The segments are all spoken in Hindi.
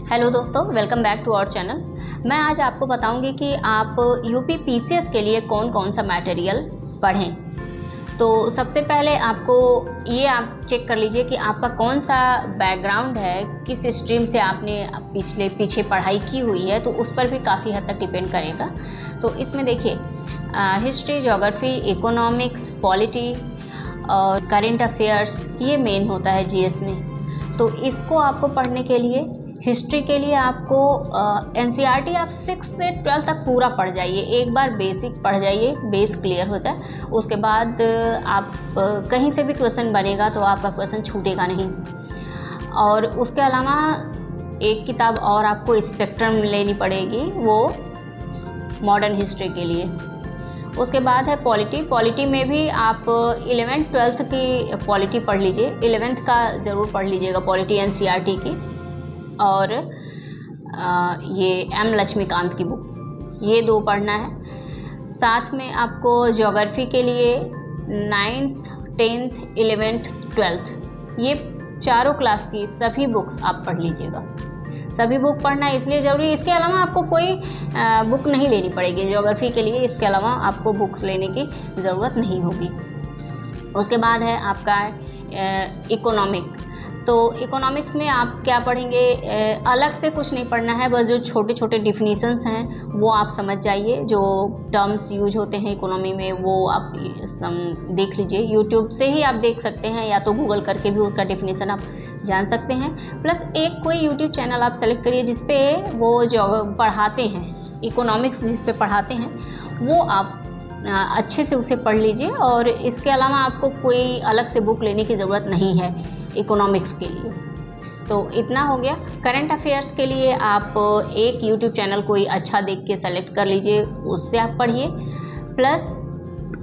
हेलो दोस्तों, welcome back to our channel. मैं आज आपको बताऊंगी कि आप यूपी पीसीएस के लिए कौन कौन सा मटेरियल पढ़ें। तो सबसे पहले आपको ये आप चेक कर लीजिए कि आपका कौन सा बैकग्राउंड है, किस स्ट्रीम से आपने पीछे पढ़ाई की हुई है, तो उस पर भी काफ़ी हद तक डिपेंड करेगा। तो इसमें देखिए हिस्ट्री, ज्योग्राफी, इकोनॉमिक्स, पॉलिटी और करेंट अफेयर्स, ये मेन होता है जीएस में। तो इसको आपको पढ़ने के लिए, हिस्ट्री के लिए आपको एनसीईआरटी आप 6 से 12 तक पूरा पढ़ जाइए। एक बार बेसिक पढ़ जाइए, बेस क्लियर हो जाए, उसके बाद आप कहीं से भी क्वेश्चन बनेगा तो आपका क्वेश्चन छूटेगा नहीं। और उसके अलावा एक किताब और आपको स्पेक्ट्रम लेनी पड़ेगी, वो मॉडर्न हिस्ट्री के लिए। उसके बाद है पॉलिटी में भी आप 11th 12th की पॉलिटी पढ़ लीजिए, 11th का ज़रूर पढ़ लीजिएगा पॉलिटी एनसीईआरटी की। और ये एम लक्ष्मीकांत की बुक, ये 2 पढ़ना है। साथ में आपको ज्योग्राफी के लिए 9th 10th 11th 12th ये चारों क्लास की सभी बुक्स आप पढ़ लीजिएगा। सभी बुक पढ़ना इसलिए ज़रूरी है, इसके अलावा आपको कोई बुक नहीं लेनी पड़ेगी ज्योग्राफी के लिए, इसके अलावा आपको बुक्स लेने की ज़रूरत नहीं होगी। उसके बाद है आपका इकोनॉमिक। तो इकोनॉमिक्स में आप क्या पढ़ेंगे, अलग से कुछ नहीं पढ़ना है, बस जो छोटे छोटे डिफिनीशंस हैं वो आप समझ जाइए। जो टर्म्स यूज होते हैं इकोनॉमी में वो आप देख लीजिए, यूट्यूब से ही आप देख सकते हैं, या तो गूगल करके भी उसका डिफिनीशन आप जान सकते हैं। प्लस एक कोई यूट्यूब चैनल आप सेलेक्ट करिए जिस पे वो जो पढ़ाते हैं इकोनॉमिक्स, जिस पे पढ़ाते हैं वो आप अच्छे से उसे पढ़ लीजिए। और इसके अलावा आपको कोई अलग से बुक लेने की ज़रूरत नहीं है इकोनॉमिक्स के लिए। तो इतना हो गया। करंट अफेयर्स के लिए आप एक यूट्यूब चैनल कोई अच्छा देख के सेलेक्ट कर लीजिए, उससे आप पढ़िए। प्लस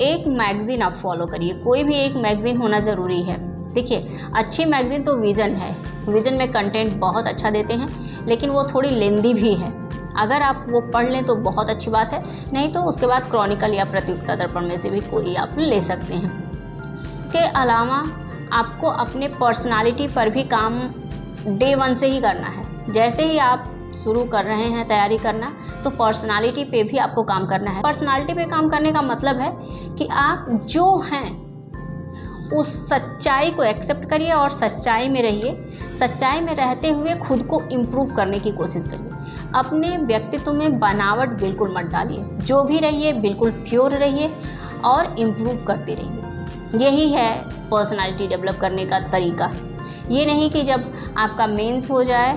एक मैगज़ीन आप फॉलो करिए, कोई भी एक मैगज़ीन होना ज़रूरी है। देखिए अच्छी मैगज़ीन तो विज़न है, विज़न में कंटेंट बहुत अच्छा देते हैं, लेकिन वो थोड़ी लेंदी भी है। अगर आप वो पढ़ लें तो बहुत अच्छी बात है, नहीं तो उसके बाद क्रॉनिकल या प्रतियोगिता दर्पण में से भी कोई आप ले सकते हैं। इसके अलावा आपको अपने पर्सनालिटी पर भी काम डे 1 से ही करना है। जैसे ही आप शुरू कर रहे हैं तैयारी करना, तो पर्सनालिटी पे भी आपको काम करना है। पर्सनालिटी पे काम करने का मतलब है कि आप जो हैं उस सच्चाई को एक्सेप्ट करिए और सच्चाई में रहिए। सच्चाई में रहते हुए खुद को इम्प्रूव करने की कोशिश करिए। अपने व्यक्तित्व में बनावट बिल्कुल मत डालिए, जो भी रहिए बिल्कुल प्योर रहिए और इम्प्रूव करते रहिए। यही है पर्सनालिटी डेवलप करने का तरीका। ये नहीं कि जब आपका मेंस हो जाए,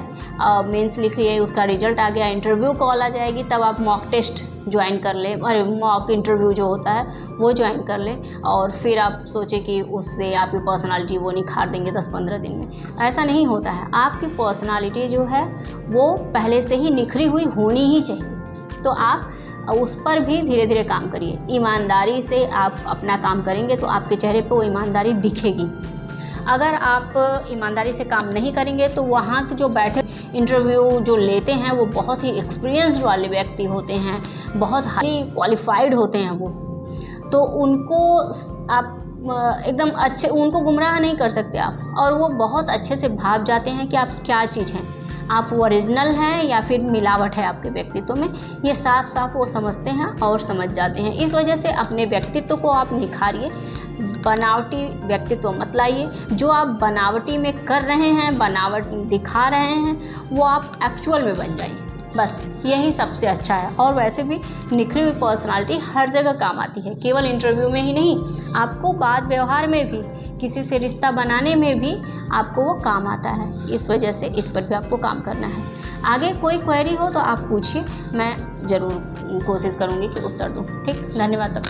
मेंस लिख लिए, उसका रिजल्ट आ गया, इंटरव्यू कॉल आ जाएगी, तब आप मॉक टेस्ट ज्वाइन कर लें, और मॉक इंटरव्यू जो होता है वो ज्वाइन कर लें, और फिर आप सोचें कि उससे आपकी पर्सनालिटी वो निखार देंगे 10-15 दिन में। ऐसा नहीं होता है। आपकी पर्सनालिटी जो है वो पहले से ही निखरी हुई होनी ही चाहिए। तो आप उस पर भी धीरे धीरे काम करिए। ईमानदारी से आप अपना काम करेंगे तो आपके चेहरे पे वो ईमानदारी दिखेगी। अगर आप ईमानदारी से काम नहीं करेंगे तो वहाँ के जो बैठे इंटरव्यू जो लेते हैं वो बहुत ही एक्सपीरियंस्ड वाले व्यक्ति होते हैं, बहुत हाईली क्वालिफाइड होते हैं वो, तो उनको आप एकदम अच्छे, उनको गुमराह नहीं कर सकते आप, और वो बहुत अच्छे से भाप जाते हैं कि आप क्या चीज़ हैं, आप ओरिजिनल हैं या फिर मिलावट है आपके व्यक्तित्व में। ये साफ साफ वो समझते हैं और समझ जाते हैं। इस वजह से अपने व्यक्तित्व को आप निखारिए, बनावटी व्यक्तित्व मत लाइए। जो आप बनावटी में कर रहे हैं, बनावट दिखा रहे हैं, वो आप एक्चुअल में बन जाइए। बस यही सबसे अच्छा है। और वैसे भी निखरी हुई पर्सनालिटी हर जगह काम आती है, केवल इंटरव्यू में ही नहीं, आपको बात व्यवहार में भी, किसी से रिश्ता बनाने में भी आपको वो काम आता है। इस वजह से इस पर भी आपको काम करना है। आगे कोई क्वेरी हो तो आप पूछिए, मैं ज़रूर कोशिश करूँगी कि उत्तर दूँ। ठीक, धन्यवाद।